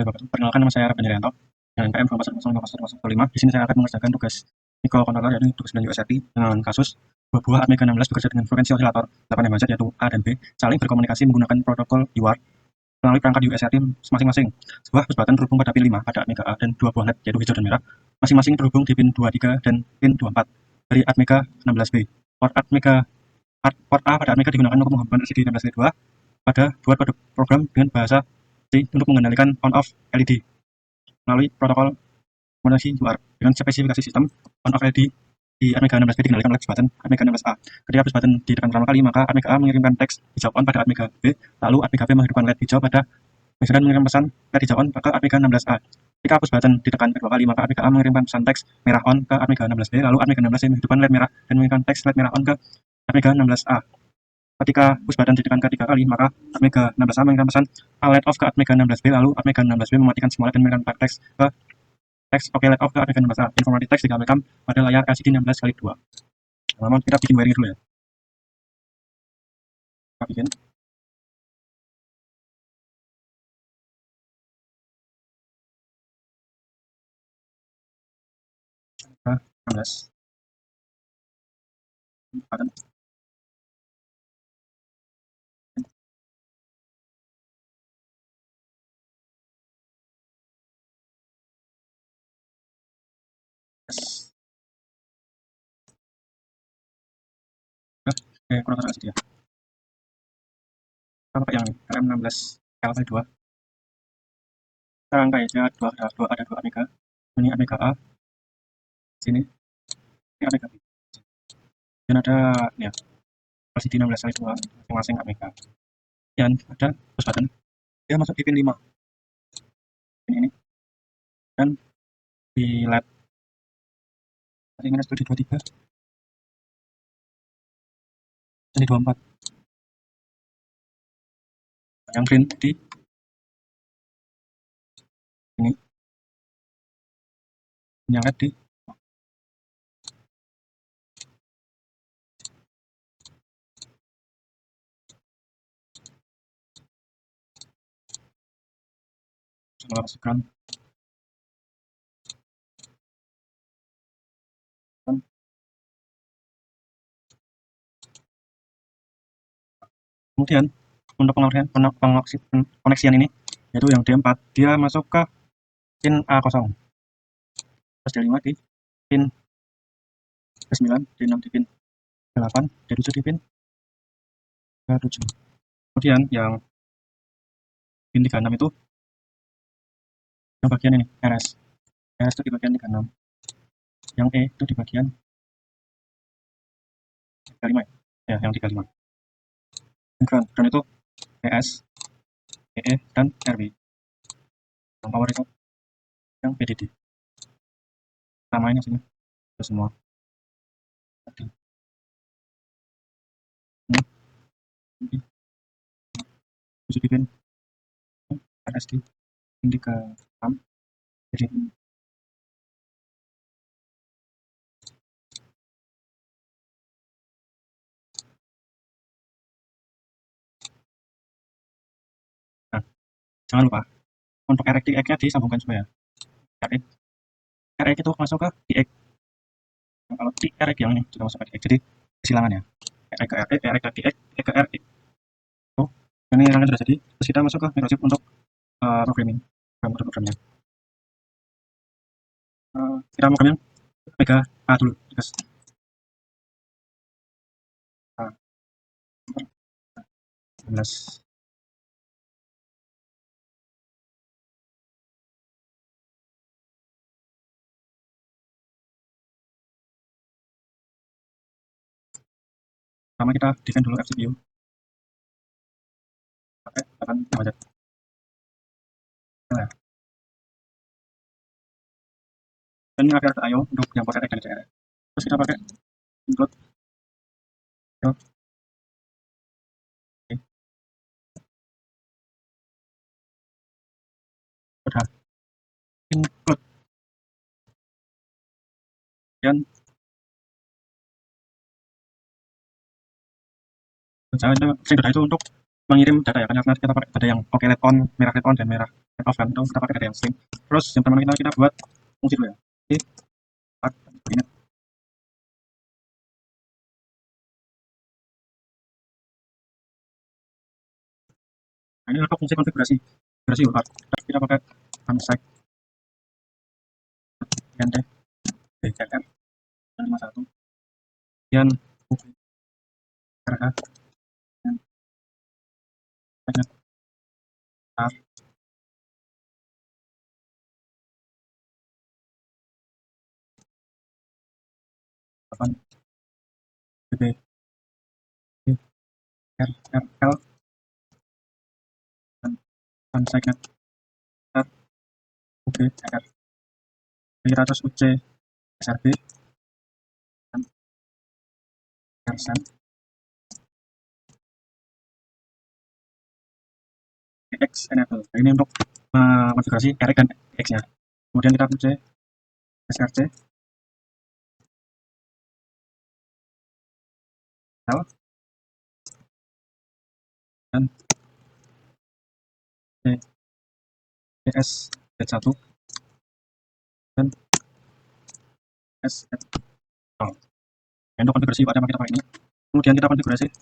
Perkenalkan, nama saya Arif Danirianto dengan NPM 2405015. Di sini saya akan mengerjakan tugas microcontroller, yaitu tugas dan USRT dengan kasus buah Amiga 16 bekerja dengan frekuensi osilator 8 MHz, yaitu A dan B, saling berkomunikasi menggunakan protokol UART melalui perangkat USRT masing-masing. Sebuah push button terhubung pada pin 5 pada Amiga A dan dua buah LED, yaitu hijau dan merah, masing-masing terhubung di pin 23 dan pin 24 dari Amiga 16B. Port A pada Amiga digunakan untuk menghubungkan LCD 16K2 buat program dengan bahasa C untuk mengendalikan on-off LED melalui protokol komunikasi UART. Dengan spesifikasi sistem, on-off LED di Amiga 16B dikendalikan oleh push button Amiga 16A. Ketika push button ditekan pertama kali, maka Amiga A mengirimkan teks hijau on pada Amiga B, lalu Amiga B menghidupkan LED hijau dan mengirim pesan LED hijau on ke Amiga 16A. Ketika push button ditekan kedua kali, maka Amiga A mengirimkan pesan teks merah on ke Amiga 16B, lalu Amiga 16B menghidupkan LED merah dan mengirimkan teks LED merah on ke Amiga 16A. Ketika push button ditekan ketiga kali, maka Amiga 16A mengirimkan pesan LED off ke Amiga 16B, lalu Amiga 16B mematikan semua LED dan mengirimkan teks OK LED off ke Amiga 16A. Informasi teks digambarkan pada layar LCD 16x2. Namun kita bikin wiring dulu ya. Kita bikin. Kita 16. Button. Kurang LCD ya. Kita pakai yang ini, RM16 L2. Kita rangkai ya, ada dua Amiga. Ini Amiga A, sini. Ini Amiga B. Dan ada ya, LCD 16x2 masing-masing Amiga. Dan ada push button. Dia masuk di pin 5. Pin ini. Dan di LED minus di 23 dan di 24. Yang green di ini. Yang LED di masukkan. Kemudian untuk pengoneksian ini, yaitu yang D4, dia masuk ke pin A0, terus D5 di pin D9, D6 di pin D8, D7 di pin D7. Kemudian yang pin 36 itu yang bagian ini, RS itu di bagian 36, yang E itu di bagian 35 ya, yang 35. Ground itu PS, EE, dan RW. Yang power itu yang PDD. Namanya sini itu semua. Tadi. Tujuh pin RSD ini ke 6. Jadi nah, jangan lupa untuk RX-nya disambungkan semua ya. RX itu masuk ke DX. Nah, kalau RX yang ini juga masuk ke DX, jadi kesilangan ya. RX ke RX, RX ke DX, DX ke RX. Oh, ini rangkaian sudah jadi. Terus kita masuk ke microchip untuk programnya. Kita program yang Mega A dulu. Guys. A 11. Pertama kita define dulu FCPU. Pakai 8 MHz. Nah, dan ini ada IO untuk yang port RX dan CRX. Terus kita pakai include. Oke. Udah. Include. Dan saya itu untuk mengirim data ya, karena kita pakai data yang oke LED on, merah LED on, dan merah LED off kan, itu kita pakai data yang string. Terus yang pertama kita buat fungsi dulu ya. Oke, ini. Nah, ini untuk fungsi konfigurasi UART. Kita pakai unset int bkr 51 kemudian rh dan segment r 8 bb rl dan unsegment r ub r 300 uc srb dan rsen x enable. Nah, ini untuk konfigurasi RX dan X nya. Kemudian kita uc src L dan ds z1 dan s oh. Untuk konfigurasi UART kita pakai ini. Kemudian kita konfigurasi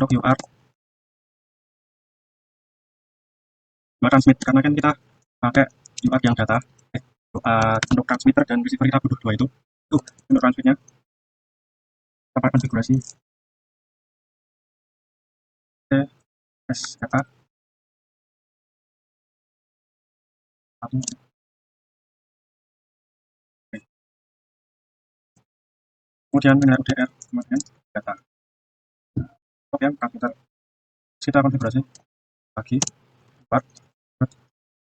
untuk UART transmit, karena kan kita pakai UART yang data untuk transmitter dan receiver kita butuh dua itu untuk transmitnya kita pakai konfigurasi CSRA 1. Kemudian dengan UDR, kemudian data. Kemudian transmitter kita konfigurasi lagi UART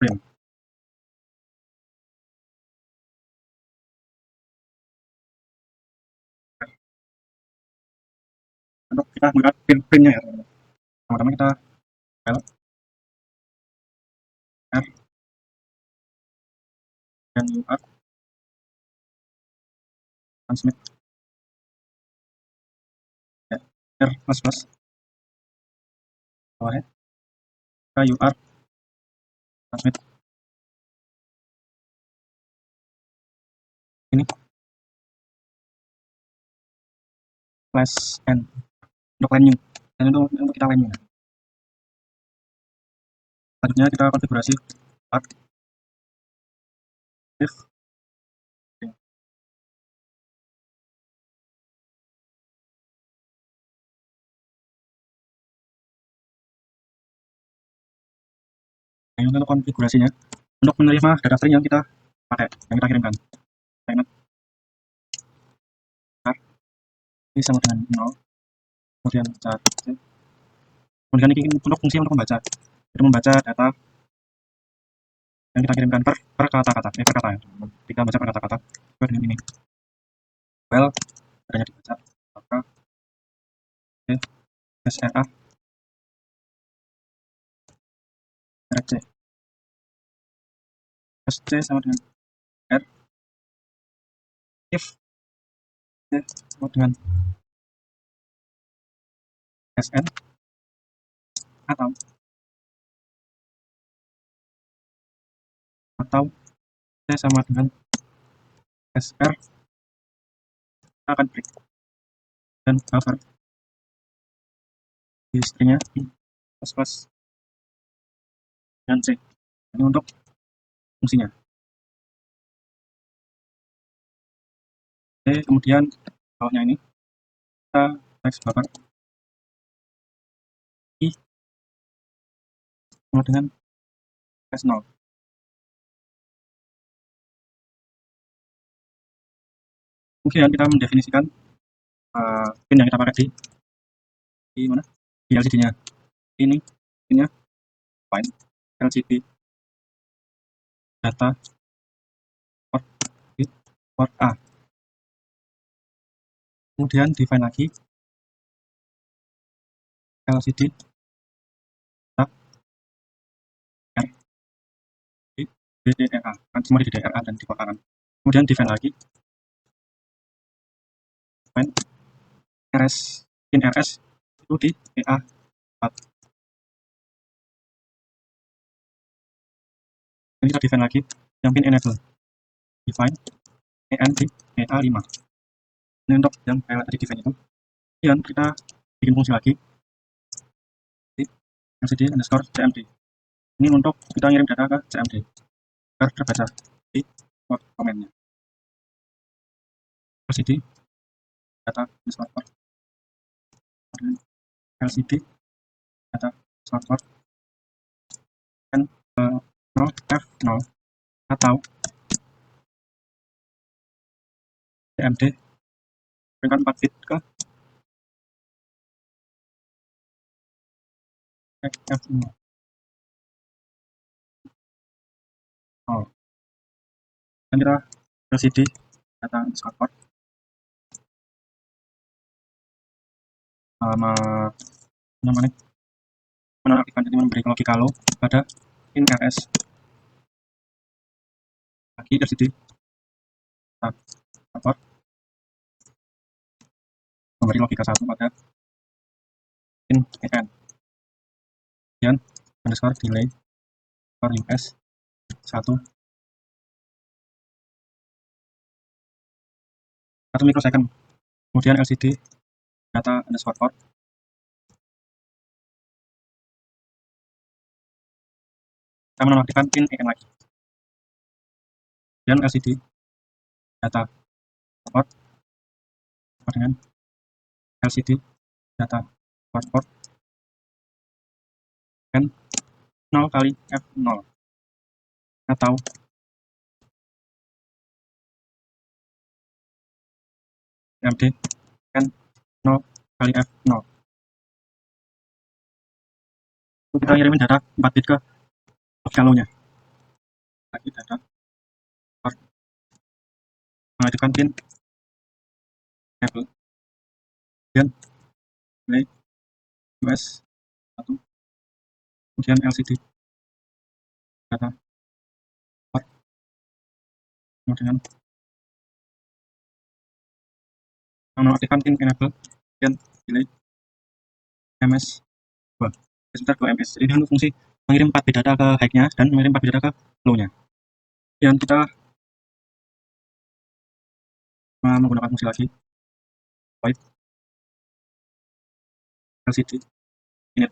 print. Untuk kita melihat printnya ya, pertama kita L R dan UART transmit ya, R plus bawahnya kita UART transmit ini slash n untuk line new, dan itu untuk kita line new. Selanjutnya kita konfigurasi UART if ini untuk konfigurasinya untuk menerima data string yang kita pakai, yang kita kirimkan. Segment R ini sama dengan 0, kemudian cat C. Kemudian ini untuk fungsi untuk membaca, jadi membaca data yang kita kirimkan per kata-kata, per kata ya. Kita baca per kata-kata sesuai dengan ini. Well, adanya dibaca, maka SRA C. C sama dengan R if C sama dengan SN atau C sama dengan SR akan break dan buffer di stringnya plus dan C. Ini untuk fungsinya. Oke, kemudian bawahnya ini kita text buffer I sama dengan S0. Kemudian kita mendefinisikan pin yang kita pakai di mana? Di LCD-nya. Ini pinnya find LCD data port bit port A. Kemudian define lagi LCD data R di DDRA, kan semua di DDRA dan di port A kan. Kemudian define lagi define RS pin RS itu di PA4. Ini kita define lagi yang pin enable, define EN di EA5. Ini untuk yang kayak tadi define itu. Kemudian kita bikin fungsi lagi di lcd_cmd. Ini untuk kita ngirim data ke cmd agar terbaca di port komennya. lcd data port, lcd data port dan 0f0 atau cmd berikan 4 bit ke f0. Dan kita lcd data port menonaktifkan jadi memberi logika low pada pin rs lagi lcd port memberi logika 1 pada pin en. Kemudian underscore delay for us 1 mikrosecond. Kemudian lcd data underscore port kita menonaktifkan pin en lagi. Dan lcd data port dengan lcd data port dan 0 kali f0 atau cmd kan 0 kali f0. Kita ngirimin data 4 bit ke logika-nya lagi data port mengaktifkan pin enable kemudian delay us 1 kemudian lcd data port dengan menonaktifkan pin enable dan delay ms 2 sekitar 2 ms. Jadi ini untuk fungsi mengirim 4 bit data ke high-nya dan mengirim 4 bit data ke low-nya. Dan kita menggunakan fungsi lagi void lcd init.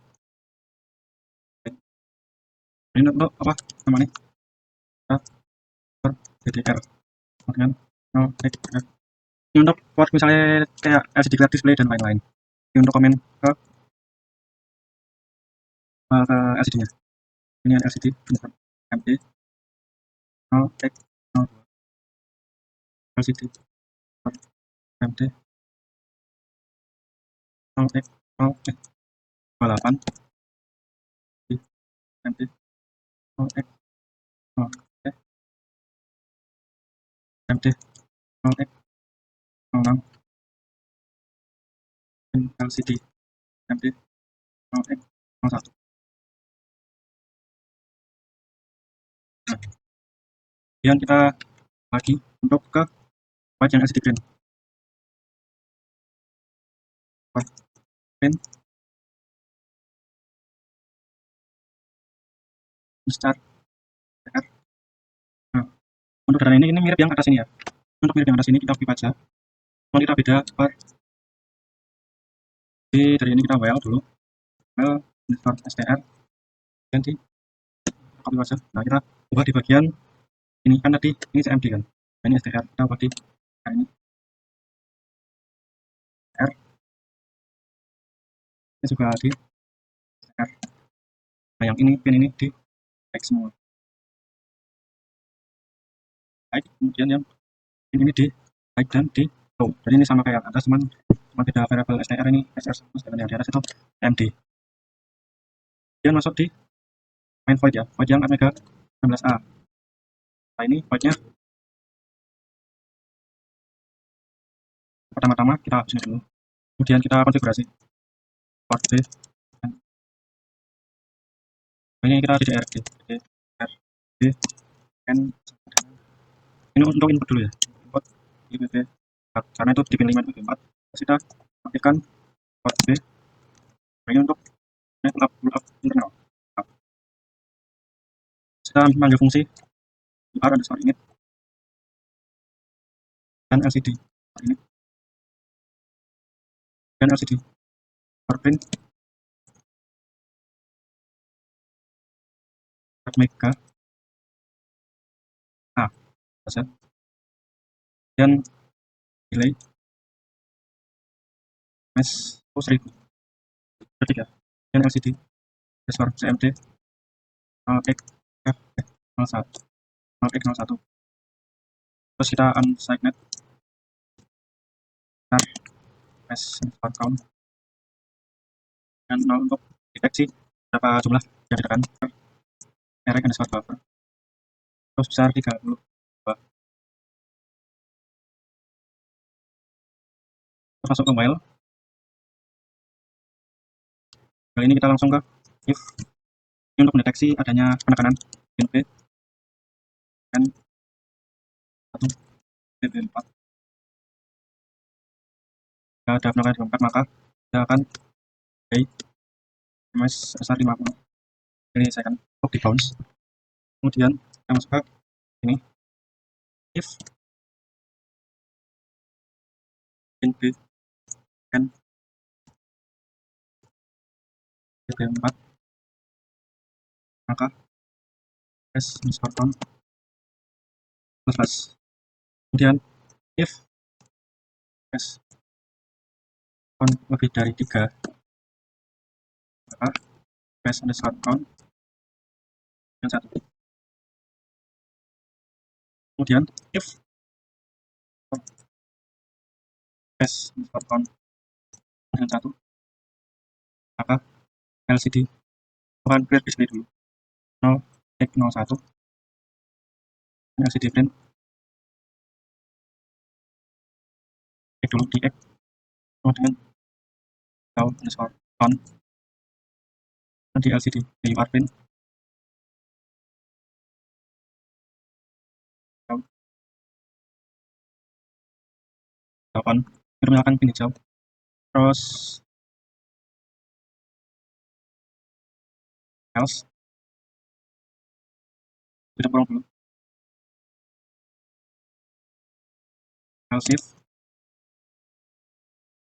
Ini untuk apa namanya? DDR kemudian 0 ini untuk port misalnya kayak LCD Clear Display dan lain-lain. Ini untuk komen ke LCD-nya. Ini ada LCD MD 0x02 LCD MD 0x28 MD 0x0 MD 0x06 LCD MD 0x01. Kemudian kita lagi untuk ke white yang LCD green. Green start. Nah, untuk data ini mirip yang atas ini ya. Untuk mirip yang atas ini kita copy aja. Kalau kita beda per dari ini kita well dulu. Well str ganti copy aja. Nah, kita ubah di bagian ini kan tadi ini cmd kan. Nah, ini str kita ubah di ini r ini juga di str. Nah, yang ini pin ini di high semua. High, kemudian yang pin ini di high dan di low. Jadi ini sama kayak atas cuman beda variabel str ini str dan yang di atas itu md. Kemudian masuk di main void ya, void yang omega 16a. Nah, ini voidnya pertama-tama kita habisin dulu. Kemudian kita konfigurasi port B. Ini kita DDR D, D, N. Ini untuk input dulu ya, input IPv karena itu di pin 5 IPv4. Terus kita aktifkan port B. Ini untuk pull up internal. kita panggil fungsi UR underscore init dan LCD ini dan LCD print mega saja dan delay mesh 1000 ketiga dan LCD underscore CMD 0x01 0x01 terus kita unsigned net dan mesh count dan 0 untuk deteksi berapa jumlah yang ditekan erek underscore buffer terus besar 30 masuk ke while kali ini kita langsung ke if ini untuk mendeteksi adanya penekanan pin B dan 1 BB4 jika ada penekanan BB4 maka kita akan play MS sebesar 50 ini saya akan di bounce kemudian kita masuk ke ini if pin B dan BB4 maka S underscore count plus kemudian if S count lebih dari 3 maka S underscore count yang 1 kemudian if S underscore count yang 1 maka LCD bukan clear display dulu 0x01 LCD print dulu di X kemudian count underscore count di LCD di UR print count 8 menyalakan pin hijau terus else kita kurang dulu else if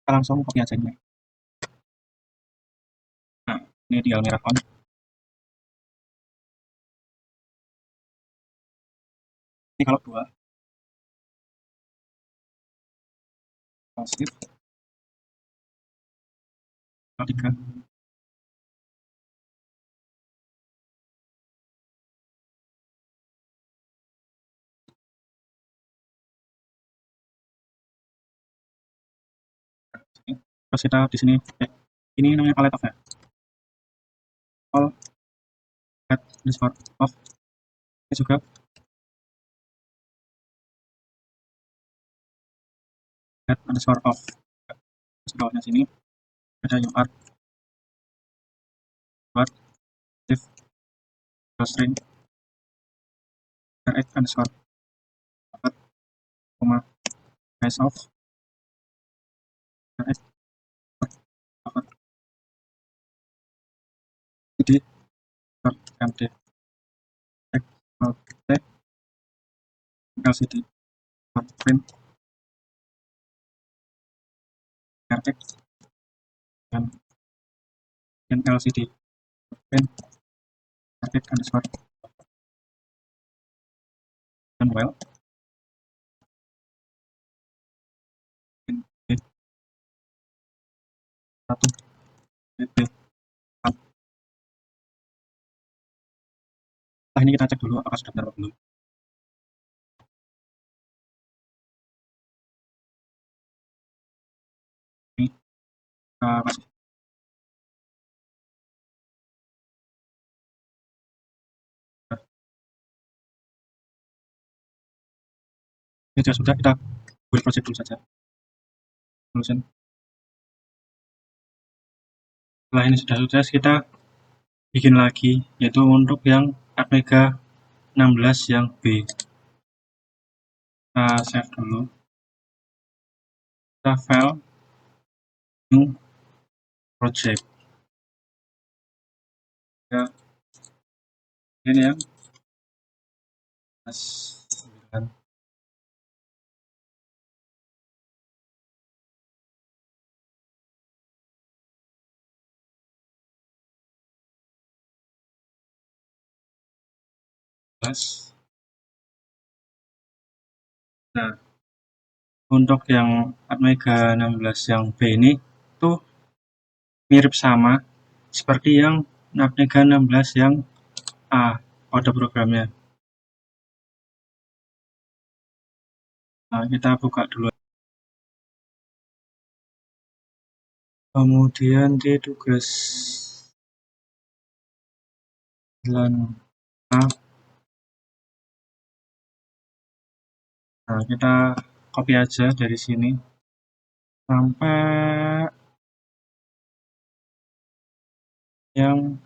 kita langsung copy aja ini nah ini tinggal merah on ini kalau 2 else if kalau 3 terus kita di sini ini namanya palette of ya all get underscore off ini juga get underscore off terus bawahnya sini ada UR buat if string rx underscore koma face off rx jadi md x t lcd print rx dan lcd print rx underscore dan well satu bb. Nah ini kita cek dulu apakah sudah benar belum. Ini kita kasih ini sudah kita build project dulu saja solution. Setelah ini sudah sukses kita bikin lagi yaitu untuk yang Atmega 16 yang B kita save dulu kita file new project ya ini ya 9 11. Nah, untuk yang Atmega 16 yang B ini tuh mirip sama seperti yang Atmega 16 yang A kode programnya. Nah, kita buka dulu. Kemudian di tugas 9A, nah kita copy aja dari sini sampai yang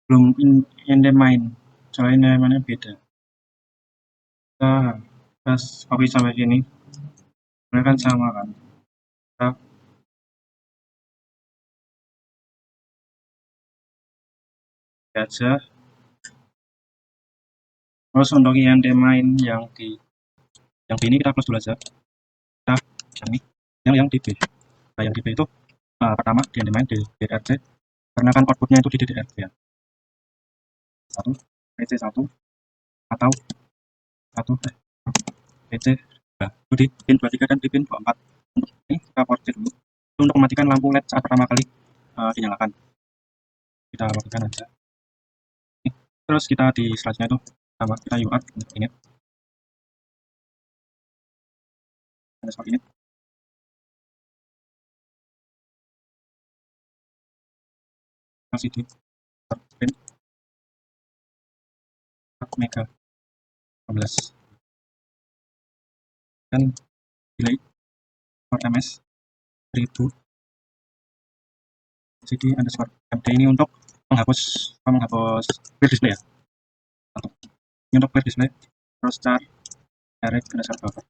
belum main, soalnya namanya beda. Kita copy sampai sini, ini kan sama kan. Kita copy aja. Terus untuk main yang ini kita close dulu aja. Kita yang ini, yang di B. Nah, yang di B itu pertama di main di DRC, karena kan outputnya itu di DDR ya. 1, PC1, atau 1 PC 2. Itu di pin 23 dan di pin 24. Untuk ini kita portir dulu. Itu untuk mematikan lampu LED saat pertama kali dinyalakan. Kita matikan aja. Terus kita di selanjutnya itu sama kita UART init underscore init LCD print mega 16 dan delay for ms 1000 LCD underscore md ini untuk menghapus clear display ya. Ini untuk clear display. Terus char array underscore buffer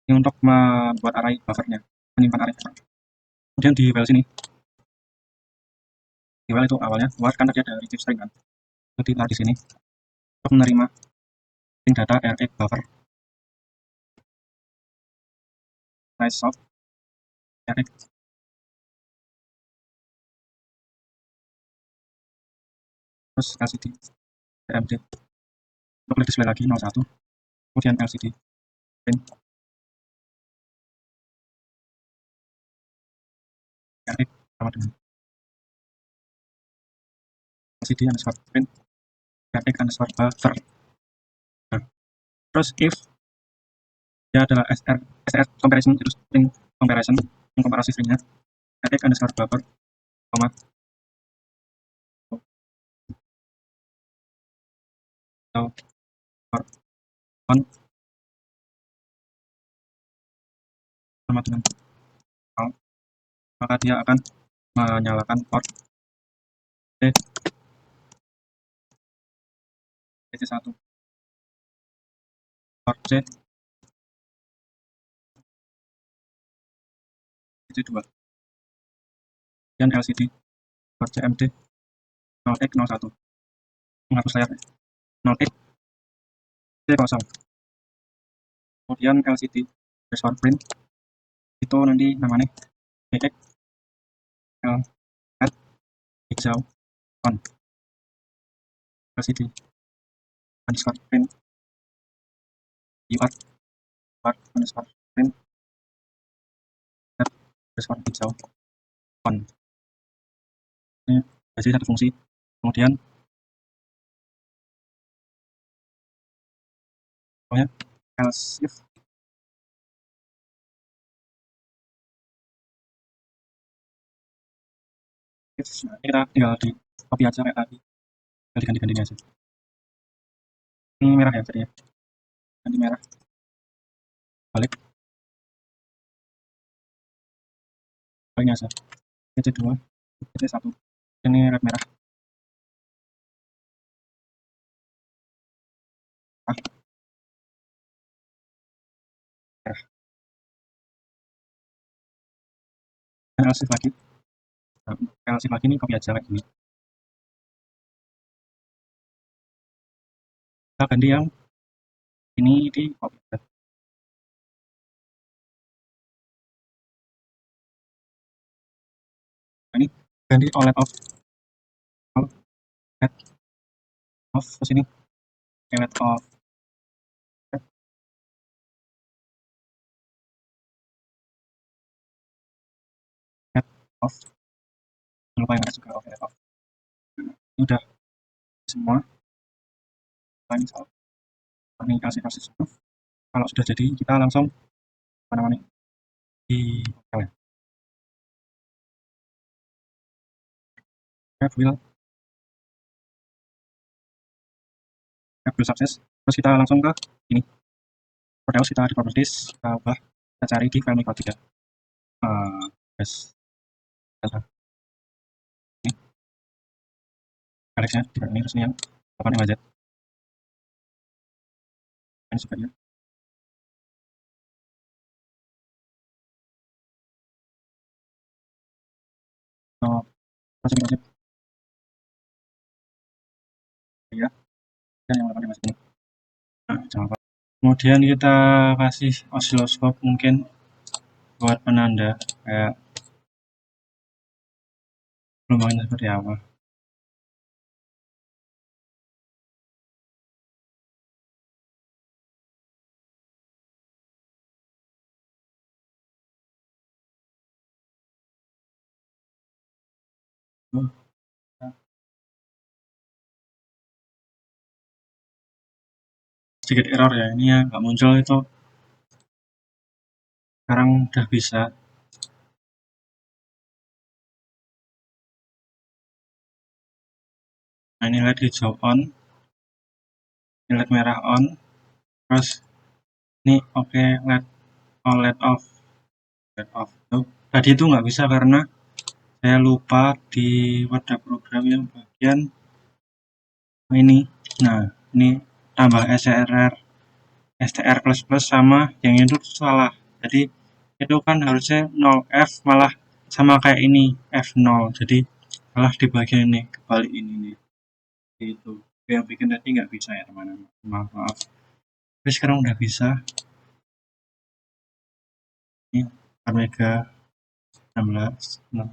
ini untuk membuat array buffernya, menyimpan array buffer. Kemudian di file sini, di file itu awalnya war kan tadi ada retrieve string kan, itu ditaruh di sini untuk menerima string data array buffer size of array. Terus LCD cmd untuk clear display lagi 01, kemudian LCD print array sama dengan LCD underscore print array underscore buffer. Terus if dia adalah SR comparison, itu string comparison, komparasi stringnya array underscore buffer, koma atau for on sama dengan all, maka dia akan menyalakan port PC1, port C, PC2, dan LCD port CMD 0x01 menghapus layar 0x C0. Kemudian LCD underscore print itu nanti namanya EX LR hijau on. LCD underscore print UART underscore print underscore hijau on. Ini jadi satu fungsi. Kemudian else if nah, ini kita tinggal di copy aja kayak tadi, tinggal diganti-ganti aja. Ini merah ya jadinya, ganti merah, balik baliknya aja PC2 PC1, ini red merah merah, dan else if lagi. Nah, else if lagi ini copy aja kayak gini. kita ganti yang ini di copy. Nah, ini ganti OLED off, OLED off ke sini, OLED off, OLED off, lupa yang juga OLED off. Ini udah semua, ini soal ini kasih semua. Kalau sudah jadi kita langsung apa namanya di App will success. Terus kita langsung ke ini Proteus, kita di properties, kita ubah, kita cari di file micro 3 guys, ini Alexnya tidak ini resmi yang 8 MHz ini sebaiknya oh, masih ya, dan yang 8 MHz ini. Nah, jangan lupa. Kemudian kita kasih oscilloscope mungkin buat penanda kayak gelombangnya seperti apa. Sedikit error ya, ini ya nggak muncul itu, sekarang udah bisa. Nah, ini LED hijau on, ini LED merah on, terus ini oke, LED LED off, LED off. Tadi itu nggak bisa karena saya lupa di wadah program yang bagian ini. Nah, ini tambah str plus sama yang itu salah. Jadi itu kan harusnya 0F malah sama kayak ini F0. Jadi malah di bagian ini kebalik ini nih. Itu yang bikin tadi nggak bisa ya teman-teman. Maaf. Tapi sekarang udah bisa. Ini Mega 16. Nah,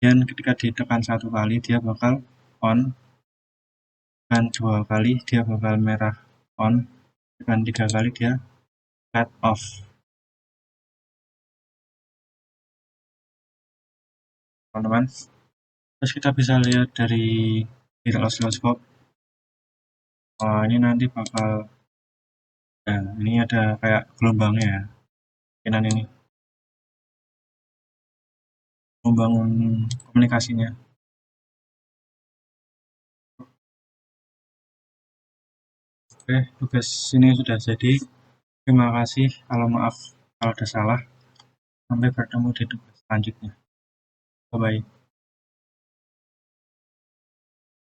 dan ketika ditekan satu kali dia bakal on, dan dua kali dia bakal merah on, dan tiga kali dia cut off. Teman-teman, terus kita bisa lihat dari oscilloscope, ini nanti bakal ini ada kayak gelombangnya ya, kemungkinan ini membangun komunikasinya. Oke, tugas ini sudah jadi. Terima kasih, kalau maaf kalau ada salah. Sampai bertemu di tugas selanjutnya. Bye bye.